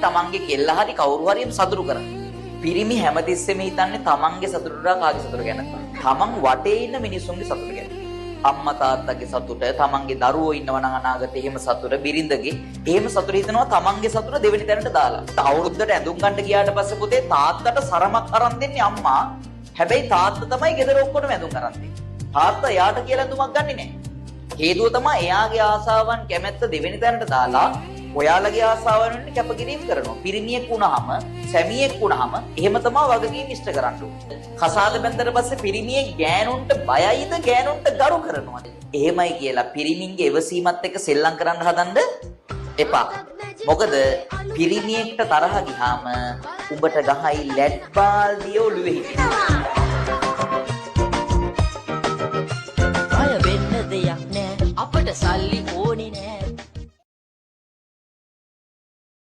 තමන්ගේ කෙල්ල හරි කවුරු හරි සතුටු කරන්නේ. පිරිමි හැමතිස්සෙම හිතන්නේ තමන්ගේ සතුටට කාගේ සතුට ගැන. තමන් වටේ ඉන්න මිනිස්සුන්ගේ සතුට ගැන. අම්මා තාත්තගේ සතුට, තමන්ගේ දරුවෝ ඉන්නවා නම් අනාගතේ එහෙම සතුට, බිරිඳගේ එහෙම සතුට හිතනවා තමන්ගේ සතුට දෙවෙනි තැනට දාලා. අවුරුද්දට ඇඳුම් ගන්න ගියාට පස්සේ පුතේ තාත්තට සරමක් අරන් දෙන්නේ අම්මා. හැබැයි තාත්තා තමයි ගෙදර ඔක්කොම ඇඳුම් අරන් දෙන්නේ. තාත්තා යාට කියලා ඇඳුමක් ගන්නෙ නැහැ. හේතුව තමයි එයාගේ ආසාවන් කැමැත්ත දෙවෙනි තැනට දාලා ඔයාලගේ ආසාවන් වෙන්න කැපකිරීම කරනවා. පිරිමියෙක් වුණාම, සැමියෙක් වුණාම එහෙම තමයි වගකීම් ඉෂ්ට කරන්න ඕනේ. කසාද බැන්දට පස්සේ පිරිමියෙක් ගෑනුන්ට බයයිද ගෑනුන්ට ගරු කරනවද? එහෙමයි කියලා පිරිමින්ගේ එවසීමත් එක්ක සෙල්ලම් කරන්න හදන්න එපා. මොකද පිරිමියෙක්ට තරහ ගියාම උඹට ගහයි ලැඩ් බාල්දිය ඔළුවේ හිටිනවා. අය වෙන්න දෙයක් නෑ අපට සල්ලි